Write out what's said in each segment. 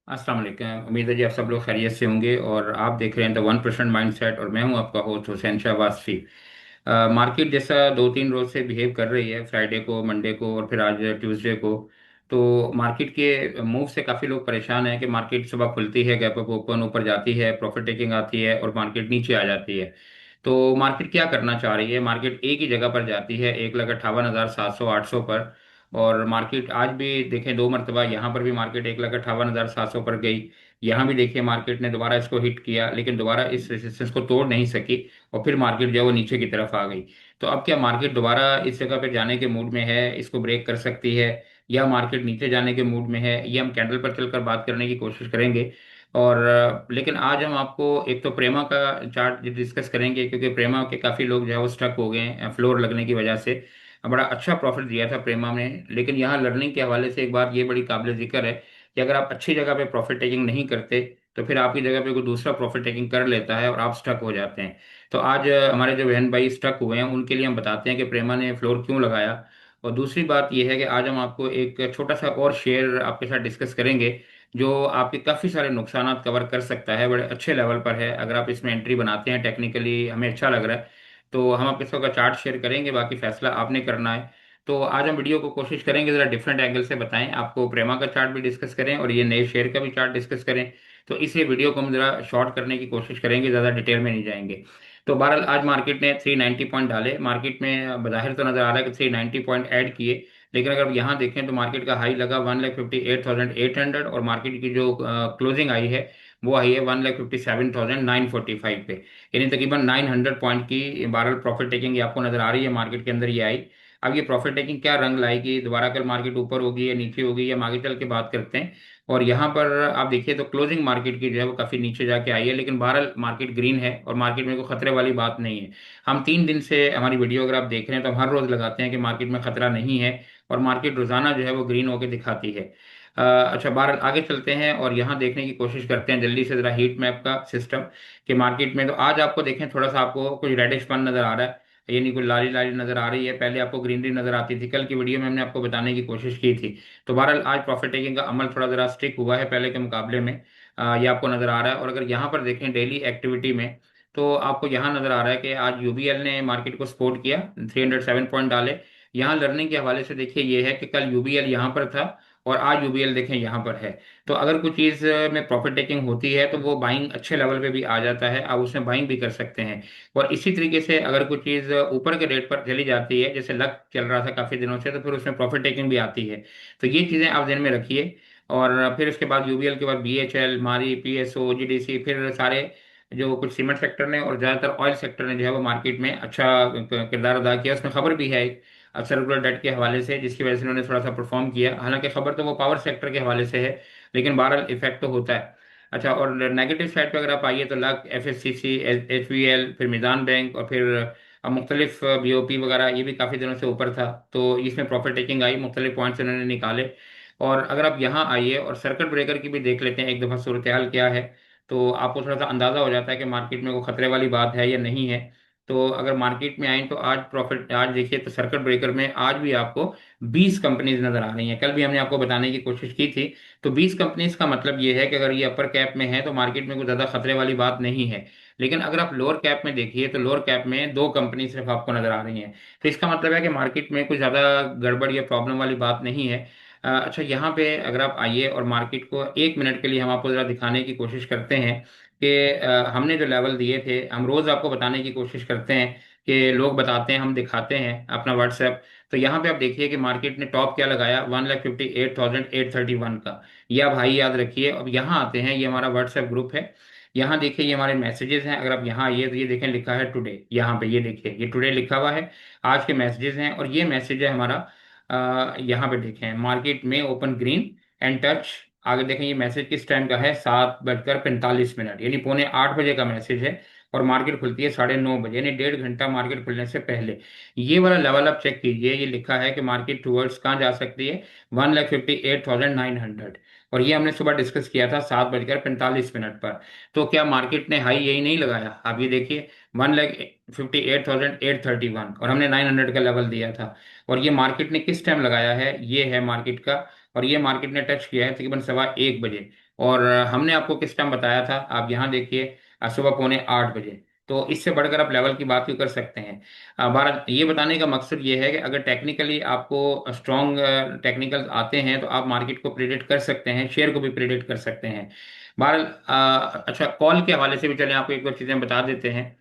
अस्सलाम वालेकुम। उम्मीद है जी आप सब लोग खैरियत से होंगे और आप देख रहे हैं द 1% माइंडसेट और मैं हूं आपका होस्ट हुसैन शाहबाज़। मार्केट जैसा 2-3 रोज से बिहेव कर रही है, फ्राइडे को, मंडे को और फिर आज ट्यूसडे को। तो मार्केट के मूव से काफ़ी लोग परेशान हैं कि मार्केट सुबह खुलती है, गैप अप ओपन ऊपर जाती है, प्रॉफिट टेकिंग आती है और मार्केट नीचे आ जाती है। तो मार्केट क्या करना चाह रही है? मार्केट एक ही जगह पर जाती है, 1,58,700 800 पर। और मार्केट आज भी देखें, 2 मरतबा यहाँ पर भी मार्केट 1,58,700 पर गई। यहाँ भी देखिए मार्केट ने दोबारा इसको हिट किया, लेकिन दोबारा इस रेजिस्टेंस को तोड़ नहीं सकी और फिर मार्केट जो है वो नीचे की तरफ आ गई। तो अब क्या मार्केट दोबारा इस जगह पे जाने के मूड में है, इसको ब्रेक कर सकती है, या मार्केट नीचे जाने के मूड में है? ये हम कैंडल पर चलकर बात करने की कोशिश करेंगे। और लेकिन आज हम आपको एक तो प्रेमा का चार्ट डिस्कस करेंगे, क्योंकि प्रेमा के काफ़ी लोग जो है वो स्टक हो गए हैं फ्लोर लगने की वजह से। बड़ा अच्छा प्रॉफिट दिया था प्रेमा में, लेकिन यहाँ लर्निंग के हवाले से एक बात ये बड़ी काबिल जिक्र है कि अगर आप अच्छी जगह पे प्रॉफिट टेकिंग नहीं करते तो फिर आपकी जगह पे कोई दूसरा प्रॉफिट टेकिंग कर लेता है और आप स्टक हो जाते हैं। तो आज हमारे जो बहन भाई स्टक हुए हैं उनके लिए हम बताते हैं कि प्रेमा ने फ्लोर क्यों लगाया। और दूसरी बात यह है कि आज हम आपको एक छोटा सा और शेयर आपके साथ डिस्कस करेंगे जो आपके काफ़ी सारे नुकसान कवर कर सकता है, बड़े अच्छे लेवल पर है। अगर आप इसमें एंट्री बनाते हैं, टेक्निकली हमें अच्छा लग रहा है, तो हम आपके साथ का चार्ट शेयर करेंगे, बाकी फैसला आपने करना है। तो आज हम वीडियो को कोशिश करेंगे ज़रा डिफरेंट एंगल से बताएं आपको, प्रेमा का चार्ट भी डिस्कस करें और ये नए शेयर का भी चार्ट डिस्कस करें। तो इसलिए वीडियो को हम ज़रा शॉर्ट करने की कोशिश करेंगे, ज़्यादा डिटेल में नहीं जाएंगे। तो बहरहाल आज मार्केट ने 390 पॉइंट डाले। मार्केट में बज़ाहिर तो नज़र आ रहा है कि 390 पॉइंट ऐड किए, लेकिन अगर यहाँ देखें तो मार्केट का हाई लगा 1,58,800 और मार्केट की जो क्लोजिंग आई है वो आई है 1,57,945 पे। यानी तकरीबन 900 पॉइंट की बारल प्रॉफिट टेकिंग ये आपको नजर आ रही है मार्केट के अंदर, ये आई। अब ये प्रॉफिट टेकिंग क्या रंग लाएगी, दोबारा कल मार्केट ऊपर होगी या नीचे होगी, या आगे चल के बात करते हैं। और यहाँ पर आप देखिए तो क्लोजिंग मार्केट की जो है वो काफी नीचे जाके आई है, लेकिन बहरहाल मार्केट ग्रीन है और मार्केट में कोई खतरे वाली बात नहीं है। हम 3 दिन से हमारी वीडियो अगर आप देख रहे हैं तो हम हर रोज लगाते हैं कि मार्केट में खतरा नहीं है और मार्केट रोजाना जो है वो ग्रीन होकर दिखाती है। अच्छा, बहरहाल आगे चलते हैं और यहाँ देखने की कोशिश करते हैं जल्दी से जरा हीट मैप का सिस्टम कि मार्केट में तो आज आपको देखें थोड़ा सा आपको कुछ रेडिश पन नजर आ रहा है, यानी कुछ लाली लाली नजर आ रही है। पहले आपको ग्रीनरी नजर आती थी, कल की वीडियो में हमने आपको बताने की कोशिश की थी। तो बहरहाल आज प्रॉफिट टेकिंग का अमल थोड़ा जरा स्ट्रिक हुआ है पहले के मुकाबले में। ये आपको नजर आ रहा है। और अगर यहाँ पर देखें डेली एक्टिविटी में, तो आपको यहाँ नजर आ रहा है कि आज यूबीएल ने मार्केट को सपोर्ट किया, 307 पॉइंट डाले। यहाँ लर्निंग के हवाले से देखिए ये है कि कल यूबीएल यहाँ पर था और आज यूबीएल देखें यहाँ पर है। तो अगर कुछ चीज़ में प्रॉफिट टेकिंग होती है तो वो बाइंग अच्छे लेवल पे भी आ जाता है, आप उसमें बाइंग भी कर सकते हैं। और इसी तरीके से अगर कुछ चीज़ ऊपर के रेट पर चली जाती है, जैसे लक चल रहा था काफ़ी दिनों से, तो फिर उसमें प्रॉफिट टेकिंग भी आती है। तो ये चीज़ें आप ध्यान में रखिए। और फिर उसके बाद यूबीएल के बाद बीएचएल, मारी, पीएसओ, जीडीसी, फिर सारे जो कुछ सीमेंट सेक्टर ने और ज़्यादातर ऑयल सेक्टर ने जो है वो मार्केट में अच्छा किरदार अदा किया। उसमें खबर भी है एक सर्कुलर डेट के हवाले से, जिसकी वजह से उन्होंने थोड़ा सा परफॉर्म किया। हालांकि खबर तो वो पावर सेक्टर के हवाले से है, लेकिन बहरहाल इफेक्ट तो होता है। अच्छा, और नेगेटिव साइड पे अगर आप आइए तो लक, एफएससीसी, एचवीएल, फिर मिजान बैंक और फिर मुख्तलिफ बीओपी वगैरह, ये भी काफ़ी दिनों से ऊपर था, तो इसमें प्रॉफिट टेकिंग आई, मुख्तलिफ पॉइंट्स इन्होंने निकाले। और अगर आप यहाँ आइए और सर्किट ब्रेकर की भी देख लेते हैं एक दफ़ा सूरत हाल क्या है, तो आपको थोड़ा सा अंदाज़ा हो जाता है कि मार्केट में वो खतरे वाली बात है या नहीं है। तो अगर मार्केट में आए तो आज प्रॉफिट, आज देखिए तो सर्किट ब्रेकर में आज भी आपको 20 कंपनीज नजर आ रही हैं। कल भी हमने आपको बताने की कोशिश की थी। तो 20 कंपनीज का मतलब ये है कि अगर ये अपर कैप में है तो मार्केट में कोई ज़्यादा खतरे वाली बात नहीं है। लेकिन अगर आप लोअर कैप में देखिए तो लोअर कैप में 2 कंपनी सिर्फ आपको नजर आ रही हैं। तो इसका मतलब है कि मार्केट में कुछ ज़्यादा गड़बड़ या प्रॉब्लम वाली बात नहीं है। अच्छा, यहाँ पे अगर आप आइए और मार्केट को 1 मिनट के लिए हम आपको ज़रा दिखाने की कोशिश करते हैं कि हमने जो लेवल दिए थे, हम रोज़ आपको बताने की कोशिश करते हैं कि लोग बताते हैं, हम दिखाते हैं अपना व्हाट्सएप। तो यहाँ पे आप देखिए कि मार्केट ने टॉप क्या लगाया, 1,58,831 का। ये आप हाई याद रखिए। अब यहाँ आते हैं, ये हमारा व्हाट्सएप ग्रुप है। यहाँ देखिए ये हमारे मैसेजेस हैं। अगर आप यहाँ आइए तो ये देखें लिखा है टुडे, यहाँ पे ये देखिए ये टुडे लिखा हुआ है, आज के मैसेजेस हैं। और ये मैसेज है हमारा, यहाँ पे देखें मार्केट में ओपन ग्रीन एंड टच। आगे देखें ये मैसेज किस टाइम का है, 7:45, यानी पौने 8 बजे का मैसेज है। और मार्केट खुलती है 9:30 बजे, यानी 1.5 घंटा मार्केट खुलने से पहले। ये वाला लेवल आप चेक कीजिए, ये लिखा है कि मार्केट टूवर्ड्स कहाँ जा सकती है, 1,58,900। और ये हमने सुबह डिस्कस किया था 7:45 पर। तो क्या मार्केट ने हाई यही नहीं लगाया? आप ये देखिए, 1,58,831 और हमने 900 का लेवल दिया था। और ये मार्केट ने किस टाइम लगाया है, ये है मार्केट का और ये मार्केट ने टच किया है तकरीबन 1:15 बजे। और हमने आपको किस टाइम बताया था, आप यहाँ देखिए, सुबह 7:45 बजे। तो इससे बढ़कर आप लेवल की बात क्यों कर सकते हैं। भारत, ये बताने का मकसद ये है कि अगर टेक्निकली आपको स्ट्रॉन्ग टेक्निकल आते हैं तो आप मार्केट को प्रिडिक्ट कर सकते हैं, शेयर को भी प्रिडिक्ट कर सकते हैं। बहरहाल अच्छा, कॉल के हवाले से भी चलें, आपको एक दो चीज़ें बता देते हैं।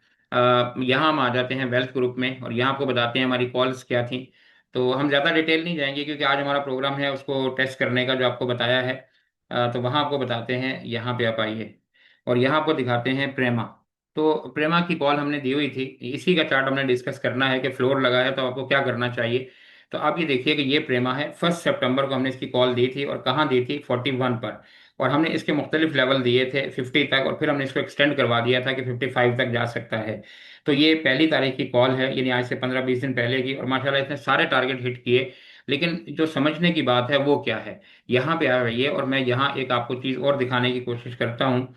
यहाँ हम आ जाते हैं वेल्थ ग्रुप में, और यहाँ आपको बताते हैं हमारी कॉल्स क्या थी। तो हम ज़्यादा डिटेल नहीं जाएंगे क्योंकि आज हमारा प्रोग्राम है उसको टेस्ट करने का, जो आपको बताया है। तो वहाँ आपको बताते हैं, यहाँ पे आप आइए और यहाँ आपको दिखाते हैं प्रेमा। तो प्रेमा की कॉल हमने दी हुई थी, इसी का चार्ट हमने डिस्कस करना है कि फ्लोर लगा है तो आपको क्या करना चाहिए। तो आप ये देखिए कि ये प्रेमा है, 1 सितंबर को हमने इसकी कॉल दी थी, और कहाँ दी थी, 41 पर। और हमने इसके मुख्तलिफ लेवल दिए थे 50 तक, और फिर हमने इसको एक्सटेंड करवा दिया था कि 55 तक जा सकता है। तो ये पहली तारीख की कॉल है, यानी आज से 15-20 दिन पहले की, और माशाल्लाह इसने सारे टारगेट हिट किए। लेकिन जो समझने की बात है वो क्या है, यहाँ पे आ रही है, और मैं यहाँ एक आपको चीज़ और दिखाने की कोशिश करता हूँ।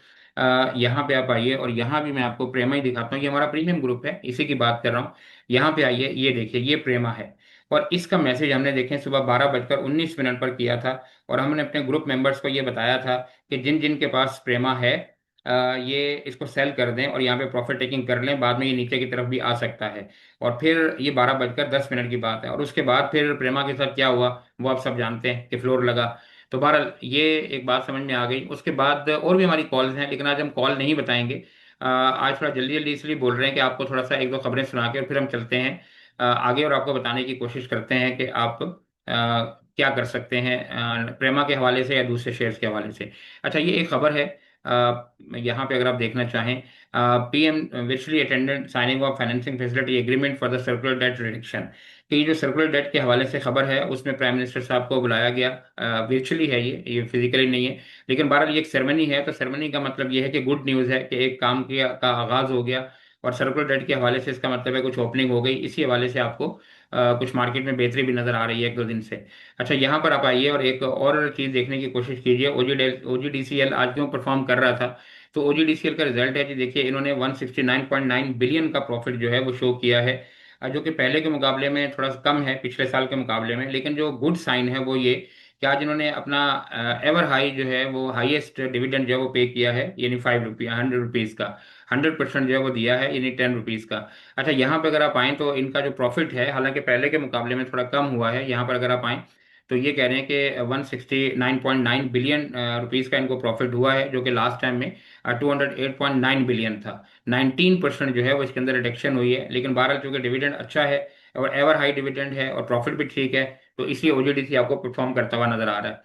यहाँ पे आप आइए, और यहाँ भी मैं आपको प्रेमा ही दिखाता हूँ, ये हमारा प्रीमियम ग्रुप है, इसी की बात कर रहा हूँ। यहाँ पे आइए, ये देखिए, ये प्रेमा है। और इसका मैसेज हमने देखें सुबह 12:19 पर किया था। और हमने अपने ग्रुप मेंबर्स को ये बताया था कि जिन जिन के पास प्रेमा है, ये इसको सेल कर दें और यहाँ पे प्रॉफिट टेकिंग कर लें, बाद में ये नीचे की तरफ भी आ सकता है। और फिर ये 12:10 की बात है, और उसके बाद फिर प्रेमा के साथ क्या हुआ वो आप सब जानते हैं कि फ्लोर लगा। तो बहरहाल ये एक बात समझ में आ गई। उसके बाद और भी हमारी कॉल्स हैं, लेकिन आज हम कॉल नहीं बताएंगे। आज थोड़ा जल्दी जल्दी इसलिए बोल रहे हैं कि आपको थोड़ा सा एक दो खबरें सुना के और फिर हम चलते हैं आगे, और आपको बताने की कोशिश करते हैं कि आप क्या कर सकते हैं प्रेमा के हवाले से या दूसरे शेयर्स के हवाले से। अच्छा, ये एक खबर है, यहाँ पे अगर आप देखना चाहें, पीएम विचुअली attended signing of financing facility agreement for the circular debt reduction. कि ये जो सर्कुलर डेट के हवाले से खबर है, उसमें प्राइम मिनिस्टर साहब को बुलाया गया। वर्चुअली है, ये फिजिकली नहीं है। लेकिन बहरहाल ये एक सेरेमनी है, तो सेरेमनी का मतलब ये है कि गुड न्यूज़ है कि एक काम का आगाज हो गया। और सर्कुलर डेट के हवाले से इसका मतलब है कुछ ओपनिंग हो गई, इसी हवाले से आपको कुछ मार्केट में बेहतरी भी नजर आ रही है एक दो दिन से। अच्छा, यहाँ पर आप आइए और एक और चीज़ देखने की कोशिश कीजिए, ओजीडीसीएल आज क्यों परफॉर्म कर रहा था। तो ओजीडीसीएल का रिजल्ट है जी, देखिए इन्होंने 169.9 बिलियन का प्रॉफिट जो है वो शो किया है। जो कि पहले के मुकाबले में थोड़ा सा कम है, पिछले साल के मुकाबले में। लेकिन जो गुड साइन है वो ये कि आज इन्होंने अपना एवर हाई जो है वो हाईएस्ट डिविडेंड जो है वो पे किया है, यानी 5 रुपये, 100 रुपीज़ का। 100% जो है वो दिया है, यानी 10 रुपीज़ का। अच्छा, यहाँ पे अगर आप आएँ तो इनका जो प्रॉफिट है, हालांकि पहले के मुकाबले में थोड़ा कम हुआ है, यहाँ पर अगर आप आएँ तो ये कह रहे हैं कि 169.9 बिलियन रुपीज़ का इनको प्रॉफिट हुआ है, जो कि लास्ट टाइम में 208.9 बिलियन था। 19% जो है वो इसके अंदर रिडक्शन हुई है। लेकिन बहरहाल चूंकि डिविडेंड अच्छा है और एवर हाई डिविडेंड है और प्रॉफिट भी ठीक है, तो इसलिए ओजीडीसी आपको परफॉर्म करता हुआ नजर आ रहा है।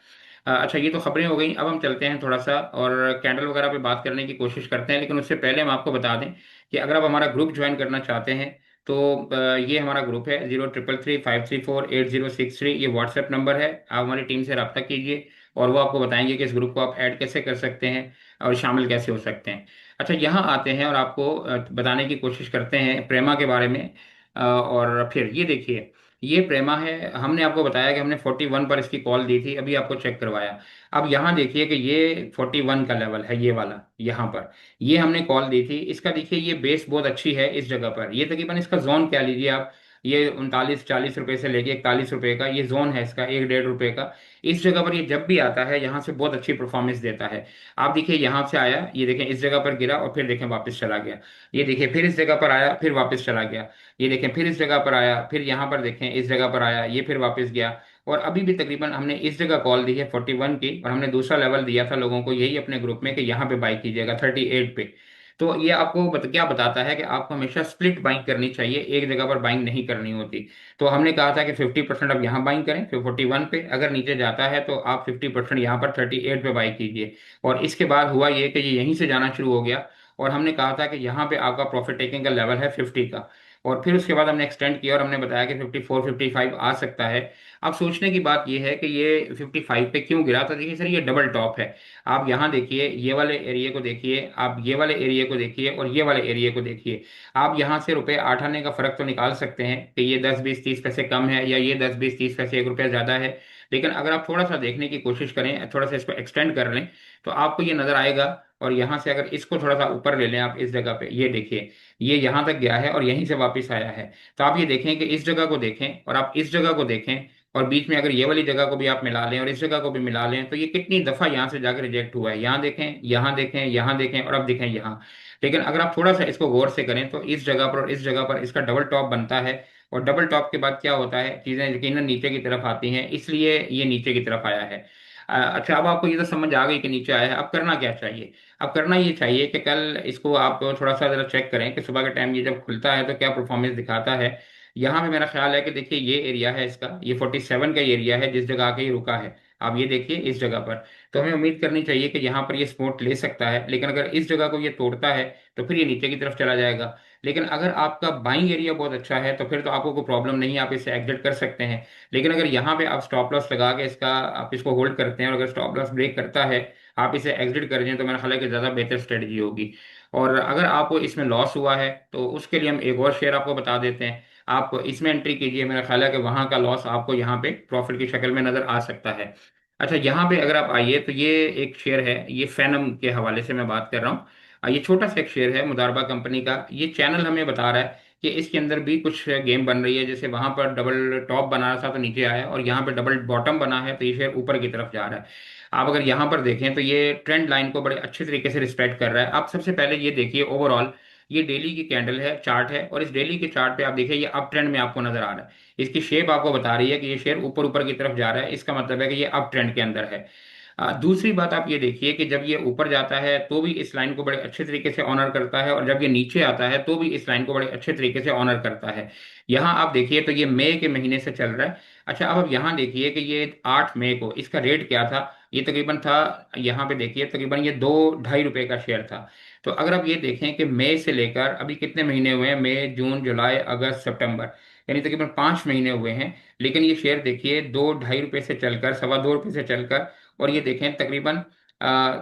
अच्छा, ये तो खबरें हो गई। अब हम चलते हैं थोड़ा सा और कैंडल वगैरह पे बात करने की कोशिश करते हैं, लेकिन उससे पहले हम आपको बता दें कि अगर आप हमारा ग्रुप ज्वाइन करना चाहते हैं तो ये हमारा ग्रुप है, 0333538063। ये व्हाट्सएप नंबर है, आप हमारी टीम से रब्ता कीजिए और वो आपको बताएंगे कि इस ग्रुप को आप ऐड कैसे कर सकते हैं और शामिल कैसे हो सकते हैं। अच्छा, यहाँ आते हैं और आपको बताने की कोशिश करते हैं प्रेमा के बारे में। और फिर ये देखिए, ये प्रेमा है, हमने आपको बताया कि हमने 41 पर इसकी कॉल दी थी, अभी आपको चेक करवाया। अब यहाँ देखिए कि ये 41 का लेवल है, ये वाला यहाँ पर, ये हमने कॉल दी थी। इसका देखिए ये बेस बहुत अच्छी है इस जगह पर, ये तकरीबन इसका जोन क्या लीजिए आप, ये 39-40 रुपए से लेके 41 रुपए का ये जोन है इसका, 1-1.5 रुपए का। इस जगह पर ये जब भी आता है यहाँ से बहुत अच्छी परफॉर्मेंस देता है। आप देखिए यहाँ से आया, ये देखें इस जगह पर गिरा और फिर देखें वापस चला गया। ये देखिए फिर इस जगह पर आया, फिर वापस चला गया। ये देखें फिर इस जगह पर आया, फिर यहाँ पर देखें इस जगह पर आया, ये फिर वापस गया। और अभी भी तकरीबन हमने इस जगह कॉल दी है 41 की, और हमने दूसरा लेवल दिया था लोगों को यही अपने ग्रुप में कि यहाँ पे बाई कीजिएगा 38 पे। तो ये आपको क्या बताता है कि आपको हमेशा स्प्लिट बाइंग करनी चाहिए, एक जगह पर बाइंग नहीं करनी होती। तो हमने कहा था कि 50% अब यहाँ बाइंग करें, फिर 41 पे अगर नीचे जाता है तो आप 50% यहाँ पर 38 पे बाई कीजिए। और इसके बाद हुआ ये कि ये यहीं से जाना शुरू हो गया। और हमने कहा था कि यहाँ पे आपका प्रॉफिट टेकिंग का लेवल है 50 का। और फिर उसके बाद हमने एक्सटेंड किया और हमने बताया कि 54-55 आ सकता है। अब सोचने की बात यह है कि ये 55 पे क्यों गिरा, तो देखिए सर, ये डबल टॉप है। आप यहाँ देखिए, ये वाले एरिया को देखिए, आप ये वाले एरिया को देखिए और ये वाले एरिया को देखिए। आप यहाँ से रुपए 8 आने का फर्क तो निकाल सकते हैं कि ये 10-20-30 पैसे कम है या ये 10-20-30 पैसे 1 रुपया ज्यादा है। लेकिन अगर आप थोड़ा सा देखने की कोशिश करें, थोड़ा सा इसको एक्सटेंड कर लें, तो आपको ये नजर आएगा। और यहाँ से अगर इसको थोड़ा सा ऊपर ले लें आप, इस जगह पे ये देखिए, ये यहाँ तक गया है और यहीं से वापस आया है। तो आप ये देखें कि इस जगह को देखें और आप इस जगह को देखें, और बीच में अगर ये वाली जगह को भी आप मिला लें और इस जगह को भी मिला लें, तो ये कितनी दफा यहाँ से जाकर रिजेक्ट हुआ है। यहाँ देखें, यहाँ देखें, यहाँ देखें, और अब देखें यहाँ। लेकिन अगर आप थोड़ा सा इसको गौर से करें तो इस जगह पर और इस जगह पर इसका डबल टॉप बनता है, और डबल टॉप के बाद क्या होता है, चीजें यकीनन नीचे की तरफ आती हैं, इसलिए ये नीचे की तरफ आया है। अच्छा, अब आपको ये तो समझ आ गई कि नीचे आया है, अब करना क्या चाहिए। अब करना ये चाहिए कि कल इसको आप थोड़ा सा जरा चेक करें कि सुबह के टाइम ये जब खुलता है तो क्या परफॉर्मेंस दिखाता है। यहाँ पे मेरा ख्याल है कि देखिए ये एरिया है इसका, ये 47 का एरिया है जिस जगह आके ये रुका है। आप ये देखिए इस जगह पर, तो हमें उम्मीद करनी चाहिए कि यहाँ पर ये सपोर्ट ले सकता है, लेकिन अगर इस जगह को ये तोड़ता है तो फिर ये नीचे की तरफ चला जाएगा। लेकिन अगर आपका बाइंग एरिया बहुत अच्छा है तो फिर तो आपको कोई प्रॉब्लम नहीं है, आप इसे एग्जिट कर सकते हैं। लेकिन अगर यहाँ पे आप स्टॉप लॉस लगा के इसका आप इसको होल्ड करते हैं और अगर स्टॉप लॉस ब्रेक करता है, आप इसे एग्जिट कर दें, तो मेरा ख्याल है कि ज़्यादा बेहतर स्ट्रेटजी होगी। और अगर आपको इसमें लॉस हुआ है तो उसके लिए हम एक और शेयर आपको बता देते हैं। आप इसमें एंट्री कीजिए, मेरा ख्याल है कि वहाँ का लॉस आपको यहाँ पे प्रॉफिट की शक्ल में नजर आ सकता है। अच्छा, यहाँ पे अगर आप आइए तो ये एक शेयर है, ये फैनम के हवाले से मैं बात कर रहा हूँ। ये छोटा सा एक शेयर है मुदारबा कंपनी का। ये चैनल हमें बता रहा है कि इसके अंदर भी कुछ गेम बन रही है, जैसे वहां पर डबल टॉप बना रहा था तो नीचे आया, और यहाँ पे डबल बॉटम बना है तो ये शेयर ऊपर की तरफ जा रहा है। आप अगर यहाँ पर देखें तो ये ट्रेंड लाइन को बड़े अच्छे तरीके से रिस्पेक्ट कर रहा है। आप सबसे पहले ये देखिए ओवरऑल, ये डेली की कैंडल है, चार्ट है, और इस डेली के चार्ट पे आप देखिए ये अप ट्रेंड में आपको नजर आ रहा है। इसकी शेप आपको बता रही है कि ये शेयर ऊपर ऊपर की तरफ जा रहा है, इसका मतलब है कि ये अप ट्रेंड के अंदर है। दूसरी बात आप ये देखिए कि जब ये ऊपर जाता है तो भी इस लाइन को बड़े अच्छे तरीके से ऑनर करता है, और जब ये नीचे आता है तो भी इस लाइन को बड़े अच्छे तरीके से ऑनर करता है। यहाँ आप देखिए तो ये मई के महीने से चल रहा है। अच्छा, अब आप यहाँ देखिए कि ये 8 मई को इसका रेट क्या था। ये तकरीबन था, यहाँ पे देखिए तकरीबन ये 2-2.5 रुपए का शेयर था। तो अगर आप ये देखें कि मई से लेकर अभी कितने महीने हुए हैं, मई, जून, जुलाई, अगस्त, सितंबर, यानी तकरीबन 5 महीने हुए हैं। लेकिन ये शेयर देखिए 2-2.5 रुपए से चलकर, 2.25 रुपए से चलकर, और ये देखें तकरीबन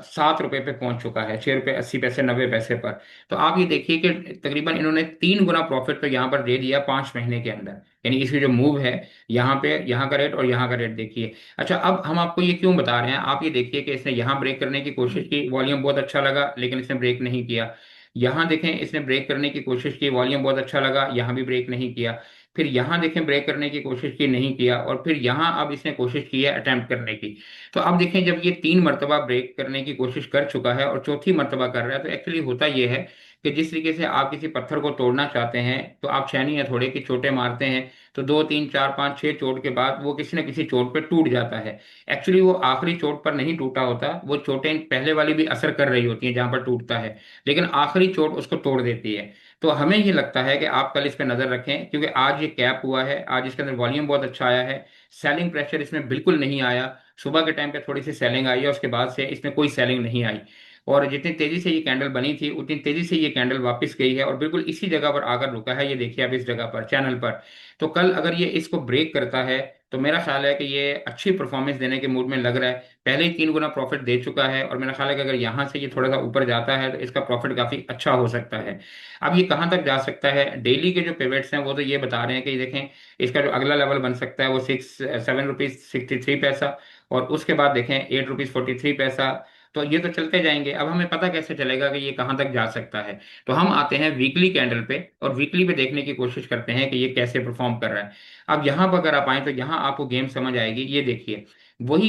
7 रुपए पे पहुंच चुका है, 6 रुपए 80 पैसे 90 पैसे पर। तो आप ये देखिए कि तकरीबन इन्होंने 3 गुना प्रॉफिट तो यहाँ पर दे दिया 5 महीने के अंदर। यानी इसकी जो मूव है, यहाँ पे यहाँ का रेट और यहाँ का रेट देखिए। अच्छा, अब हम आपको ये क्यों बता रहे हैं, आप ये देखिए कि इसने यहाँ ब्रेक करने की कोशिश की, वॉल्यूम बहुत अच्छा लगा, लेकिन इसने ब्रेक नहीं किया। यहाँ देखें इसने ब्रेक करने की कोशिश की, वॉल्यूम बहुत अच्छा लगा, यहाँ भी ब्रेक नहीं किया। फिर यहाँ देखें ब्रेक करने की कोशिश की, नहीं किया, और फिर यहाँ अब इसने कोशिश की है अटेम्प्ट करने की। तो अब देखें जब ये 3 मरतबा ब्रेक करने की कोशिश कर चुका है और चौथी मरतबा कर रहा है, तो एक्चुअली होता ये है कि जिस तरीके से आप किसी पत्थर को तोड़ना चाहते हैं तो आप छेनी है थोड़े की चोटें मारते हैं, तो 2 3 4 5 6 चोट के बाद वो किसी न किसी चोट पे टूट जाता है। एक्चुअली वो आखिरी चोट पर नहीं टूटा होता, वो चोटें पहले वाली भी असर कर रही होती हैं जहां पर टूटता है, लेकिन आखिरी चोट उसको तोड़ देती है। तो हमें ये लगता है कि आप कल इस पे नजर रखें, क्योंकि आज ये कैप हुआ है, आज इसके अंदर वॉल्यूम बहुत अच्छा आया है, सेलिंग प्रेशर इसमें बिल्कुल नहीं आया। सुबह के टाइम पे थोड़ी सी सेलिंग आई है, उसके बाद से इसमें कोई सेलिंग नहीं आई। और जितनी तेजी से ये कैंडल बनी थी उतनी तेजी से ये कैंडल वापस गई है और बिल्कुल इसी जगह पर आकर रुका है, ये देखिए आप इस जगह पर चैनल पर। तो कल अगर ये इसको ब्रेक करता है तो मेरा ख्याल है कि ये अच्छी परफॉर्मेंस देने के मूड में लग रहा है। पहले ही 3 गुना प्रॉफिट दे चुका है, और मेरा ख्याल है कि अगर यहाँ से ये थोड़ा सा ऊपर जाता है तो इसका प्रॉफिट काफी अच्छा हो सकता है। अब ये कहाँ तक जा सकता है, डेली के जो पिवट्स हैं वो तो ये बता रहे हैं कि देखें इसका जो अगला लेवल बन सकता है वो 7 रुपीज 63 पैसा, और उसके बाद देखें 8 रुपीज 43 पैसा। तो ये तो चलते जाएंगे, अब हमें पता कैसे चलेगा कि ये कहाँ तक जा सकता है। तो हम आते हैं वीकली कैंडल पे और वीकली पे देखने की कोशिश करते हैं कि ये कैसे परफॉर्म कर रहा है। अब यहाँ पर अगर आप आए तो यहाँ आपको गेम समझ आएगी। ये देखिए वही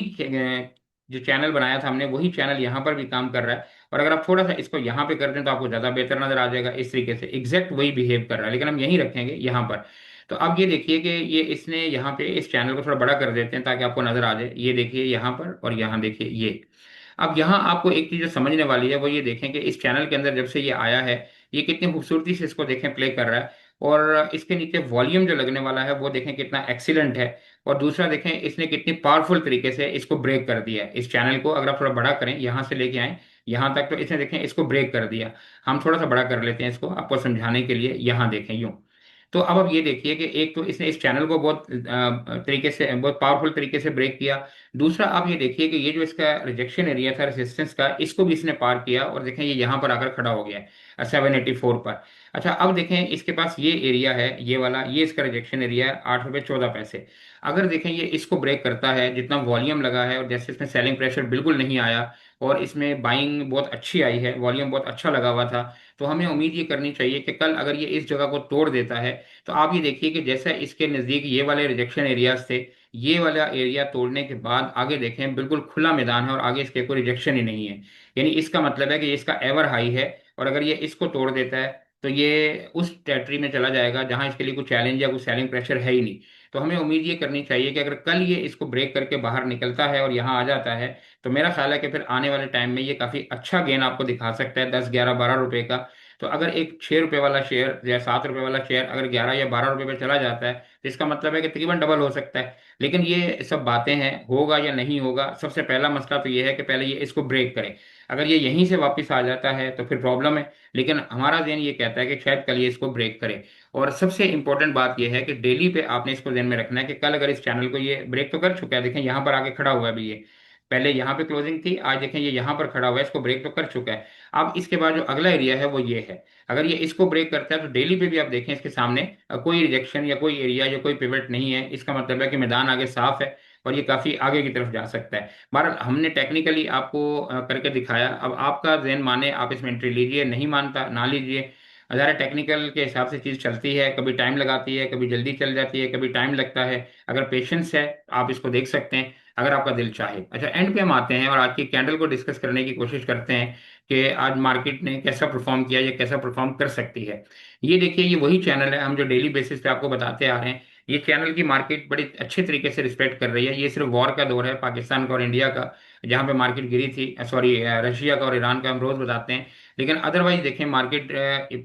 जो चैनल बनाया था हमने, वही चैनल यहाँ पर भी काम कर रहा है, और अगर आप थोड़ा सा इसको यहाँ पे कर दें तो आपको ज्यादा बेहतर नजर आ जाएगा। इस तरीके से एग्जैक्ट वही बिहेव कर रहा है, लेकिन हम यहीं रखेंगे यहाँ पर। तो अब ये देखिए कि ये इसने यहाँ पे इस चैनल को थोड़ा बड़ा कर देते हैं ताकि आपको नजर आ जाए। ये देखिए यहाँ पर, और यहाँ देखिए ये। अब यहाँ आपको एक चीज जो समझने वाली है वो ये देखें कि इस चैनल के अंदर जब से ये आया है, ये कितनी खूबसूरती से इसको देखें प्ले कर रहा है, और इसके नीचे वॉल्यूम जो लगने वाला है वो देखें कितना एक्सीलेंट है। और दूसरा देखें इसने कितनी पावरफुल तरीके से इसको ब्रेक कर दिया है। इस चैनल को अगर आप थोड़ा बड़ा करें, यहाँ से लेके आए यहाँ तक, तो इसने देखें इसको ब्रेक कर दिया। हम थोड़ा सा बड़ा कर लेते हैं इसको आपको समझाने के लिए, यहाँ देखें यूं। तो अब आप ये देखिए कि एक तो इसने इस चैनल को बहुत तरीके से, बहुत पावरफुल तरीके से ब्रेक किया। दूसरा आप ये देखिए कि ये जो इसका रिजेक्शन एरिया था रेजिस्टेंस का, इसको भी इसने पार किया, और देखें ये यहाँ पर आकर खड़ा हो गया है 784 पर। अच्छा, अब देखें इसके पास ये एरिया है, ये वाला, ये इसका रिजेक्शन एरिया है 8 रुपये 14 पैसे। अगर देखें ये इसको ब्रेक करता है, जितना वॉल्यूम लगा है और जैसे इसमें सेलिंग प्रेशर बिल्कुल नहीं आया और इसमें बाइंग बहुत अच्छी आई है, वॉल्यूम बहुत अच्छा लगा हुआ था, तो हमें उम्मीद ये करनी चाहिए कि कल अगर ये इस जगह को तोड़ देता है, तो आप ये देखिए कि जैसा इसके नज़दीक ये वाले रिजेक्शन एरियाज थे, ये वाला एरिया तोड़ने के बाद आगे देखें बिल्कुल खुला मैदान है और आगे इसके कोई रिजेक्शन ही नहीं है। यानी इसका मतलब है कि ये इसका एवर हाई है, और अगर ये इसको तोड़ देता है तो ये उस टेरिटरी में चला जाएगा जहां इसके लिए कोई चैलेंज या कोई सेलिंग प्रेशर है ही नहीं। तो हमें उम्मीद ये करनी चाहिए कि अगर कल ये इसको ब्रेक करके बाहर निकलता है और यहाँ आ जाता है, तो मेरा ख्याल है कि फिर आने वाले टाइम में ये काफी अच्छा गेन आपको दिखा सकता है, 10, 11, 12 रुपए का। तो अगर एक 6 रुपए वाला शेयर या 7 रुपए वाला शेयर अगर 11 या 12 रुपए पे चला जाता है, तो इसका मतलब है कि तकरीबन डबल हो सकता है। लेकिन ये सब बातें हैं, होगा या नहीं होगा, सबसे पहला मसला तो ये है कि पहले ये इसको ब्रेक करे। अगर ये यहीं से वापस आ जाता है तो फिर प्रॉब्लम है, लेकिन हमारा ज़हन ये कहता है कि शायद कल ये इसको ब्रेक करे। और सबसे इंपॉर्टेंट बात यह है कि डेली पे आपने इसको ध्यान में रखना है कि कल अगर इस चैनल को ये ब्रेक तो कर चुका है, देखें यहाँ पर आके खड़ा हुआ है अभी ये, पहले यहाँ पे क्लोजिंग थी, आज देखें ये यहाँ पर खड़ा हुआ है, इसको ब्रेक तो कर चुका है। अब इसके बाद जो अगला एरिया है वो ये है, अगर ये इसको ब्रेक करता है तो डेली पे भी आप देखें इसके सामने कोई रिजेक्शन या कोई एरिया या कोई पिवट नहीं है, इसका मतलब है कि मैदान आगे साफ है और ये काफी आगे की तरफ जा सकता है। बहरहाल हमने टेक्निकली आपको करके दिखाया, अब आपका जहन माने आप इसमें एंट्री लीजिए, नहीं मानता ना लीजिए। ज़रा टेक्निकल के हिसाब से चीज़ चलती है, कभी टाइम लगाती है, कभी जल्दी चल जाती है, कभी टाइम लगता है। अगर पेशेंस है आप इसको देख सकते हैं, अगर आपका दिल चाहे। अच्छा, एंड पे हम आते हैं और आज की कैंडल को डिस्कस करने की कोशिश करते हैं कि आज मार्केट ने कैसा परफॉर्म किया या कैसा परफॉर्म कर सकती है। ये देखिए, ये वही चैनल है हम जो डेली बेसिस पे आपको बताते आ रहे हैं। ये चैनल की मार्केट बड़ी अच्छे तरीके से रिस्पेक्ट कर रही है। ये सिर्फ वॉर का दौर है पाकिस्तान का और इंडिया का, जहाँ पे मार्केट गिरी थी, सॉरी रशिया का और ईरान का हम रोज बताते हैं, लेकिन अदरवाइज देखें मार्केट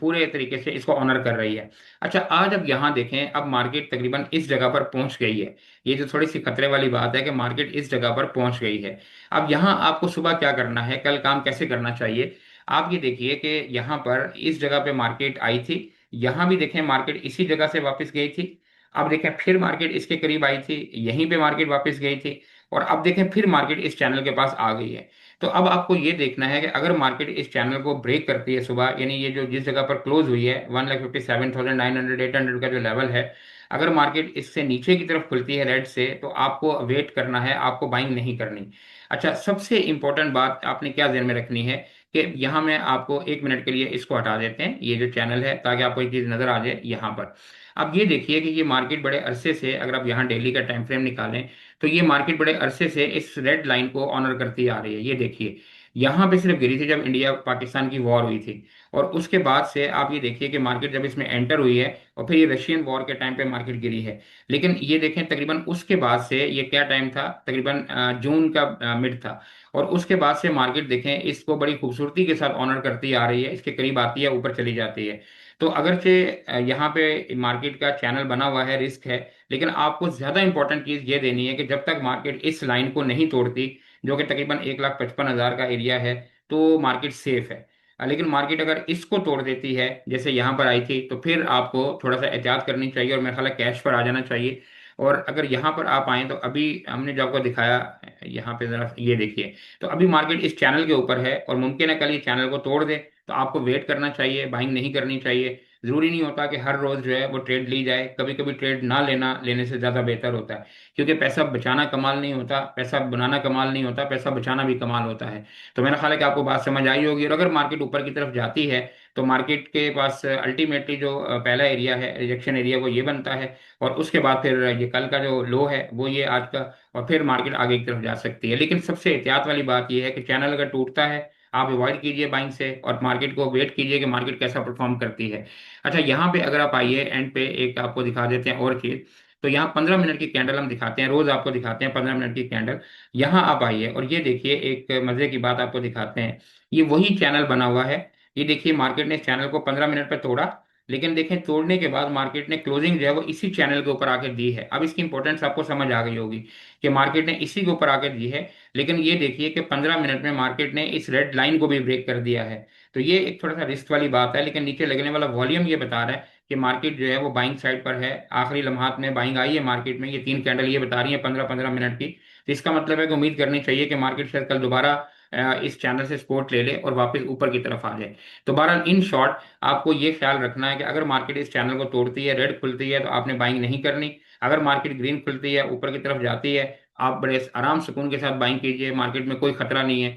पूरे तरीके से इसको ऑनर कर रही है। अच्छा, आज अब यहाँ देखें, अब मार्केट तकरीबन इस जगह पर पहुंच गई है। ये जो थोड़ी सी खतरे वाली बात है कि मार्केट इस जगह पर पहुंच गई है। अब यहाँ आपको सुबह क्या करना है, कल काम कैसे करना चाहिए। आप ये देखिए कि यहाँ पर इस जगह पे मार्केट आई थी, यहाँ भी देखें मार्केट इसी जगह से वापस गई थी। अब देखें फिर मार्केट इसके करीब आई थी, यहीं पे मार्केट वापस गई थी, और अब देखें फिर मार्केट इस चैनल के पास आ गई है। तो अब आपको ये देखना है कि अगर मार्केट इस चैनल को ब्रेक करती है सुबह, यानी ये जो जिस जगह पर क्लोज हुई है 1,57,900 800 का जो लेवल है, अगर मार्केट इससे नीचे की तरफ खुलती है रेड से, तो आपको वेट करना है, आपको बाइंग नहीं करनी। अच्छा, सबसे इंपॉर्टेंट बात आपने क्या ध्यान में रखनी है कि यहाँ मैं आपको 1 मिनट के लिए इसको हटा देते हैं, ये जो चैनल है, ताकि आपको एक चीज़ नजर आ जाए यहाँ पर। अब ये देखिए कि ये मार्केट बड़े अरसे से, अगर आप यहाँ डेली का टाइम फ्रेम निकालें, तो ये मार्केट बड़े अरसे से इस रेड लाइन को ऑनर करती आ रही है। ये देखिए, यहाँ पे सिर्फ गिरी थी जब इंडिया पाकिस्तान की वॉर हुई थी, और उसके बाद से आप ये देखिए कि मार्केट जब इसमें एंटर हुई है, और फिर ये रशियन वॉर के टाइम पे मार्केट गिरी है। लेकिन ये देखें तकरीबन उसके बाद से, ये क्या टाइम था, तकरीबन जून का मिड था, और उसके बाद से मार्केट देखें इसको बड़ी खूबसूरती के साथ ऑनर करती आ रही है, इसके करीब आती है, ऊपर चली जाती है। तो अगरचे यहाँ पे मार्केट का चैनल बना हुआ है, रिस्क है, लेकिन आपको ज्यादा इंपॉर्टेंट चीज ये देनी है कि जब तक मार्केट इस लाइन को नहीं तोड़ती, जो कि तकरीबन 1,55,000 का एरिया है, तो मार्केट सेफ है। लेकिन मार्केट अगर इसको तोड़ देती है, जैसे यहाँ पर आई थी, तो फिर आपको थोड़ा सा एहतियात करनी चाहिए, और मेरा ख्याल है कैश पर आ जाना चाहिए। और अगर यहाँ पर आप आए, तो अभी हमने जो आपको दिखाया, यहाँ पे जरा ये देखिए, तो अभी मार्केट इस चैनल के ऊपर है और मुमकिन है कल ये चैनल को तोड़ दे, तो आपको वेट करना चाहिए, बाइंग नहीं करनी चाहिए। जरूरी नहीं होता कि हर रोज जो है वो ट्रेड ली जाए, कभी कभी ट्रेड ना लेना, लेने से ज्यादा बेहतर होता है। क्योंकि पैसा बचाना कमाल नहीं होता, पैसा बनाना कमाल नहीं होता, पैसा बचाना भी कमाल होता है। तो मेरा ख्याल है कि आपको बात समझ आई होगी। और अगर मार्केट ऊपर की तरफ जाती है, तो मार्केट के पास अल्टीमेटली जो पहला एरिया है, रिजेक्शन एरिया, वो ये बनता है, और उसके बाद फिर ये कल का जो लो है वो ये आज का, और फिर मार्केट आगे की तरफ जा सकती है। लेकिन सबसे एहतियात वाली बात ये है कि चैनल अगर टूटता है, आप अवॉइड कीजिए बाइंग से, और मार्केट को वेट कीजिए कि मार्केट कैसा परफॉर्म करती है। अच्छा, यहाँ पे अगर आप आइए एंड पे, एक आपको दिखा देते हैं और चीज। तो यहाँ 15 मिनट की कैंडल हम दिखाते हैं, रोज आपको दिखाते हैं 15 मिनट की कैंडल। यहाँ आप आइए और ये देखिए, एक मजे की बात आपको दिखाते हैं। ये वही चैनल बना हुआ है। ये देखिए, मार्केट ने इस चैनल को 15 मिनट पे तोड़ा, लेकिन देखें तोड़ने के बाद मार्केट ने क्लोजिंग जो है वो इसी चैनल के ऊपर आके दी है। अब इसकी इंपॉर्टेंस आपको समझ आ गई होगी कि मार्केट ने इसी के ऊपर आके दी है। लेकिन ये देखिए कि 15 मिनट में मार्केट ने इस रेड लाइन को भी ब्रेक कर दिया है। तो ये एक थोड़ा सा रिस्क वाली बात है, लेकिन नीचे लगने वाला वॉल्यूम ये बता रहा है कि मार्केट जो है वो बाइंग साइड पर है। आखिरी लम्हात में बाइंग आई है मार्केट में, ये 3 कैंडल ये बता रही है 15-15 मिनट की। तो इसका मतलब है कि उम्मीद करनी चाहिए कि मार्केट शायद कल दोबारा इस चैनल से सपोर्ट ले ले और वापस ऊपर की तरफ आ जाए। तो बहरहाल इन शॉर्ट, आपको ये ख्याल रखना है कि अगर मार्केट इस चैनल को तोड़ती है, रेड खुलती है, तो आपने बाइंग नहीं करनी। अगर मार्केट ग्रीन खुलती है, ऊपर की तरफ जाती है, आप बड़े आराम सुकून के साथ बाइंग कीजिए, मार्केट में कोई खतरा नहीं है।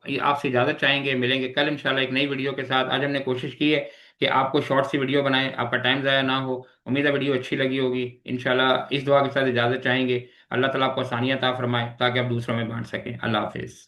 ये आपसे इजाजत चाहेंगे, मिलेंगे कल इंशाल्लाह एक नई वीडियो के साथ। आज हमने कोशिश की है कि आपको शॉर्ट सी वीडियो बनाएं, आपका टाइम ज़ाया ना हो। उम्मीद है वीडियो अच्छी लगी होगी। इंशाल्लाह इस दुआ के साथ इजाज़त चाहेंगे, अल्लाह ताला आपको आसानियत अता फरमाए ताकि आप दूसरों में बांट सकें। अल्लाह हाफिज़।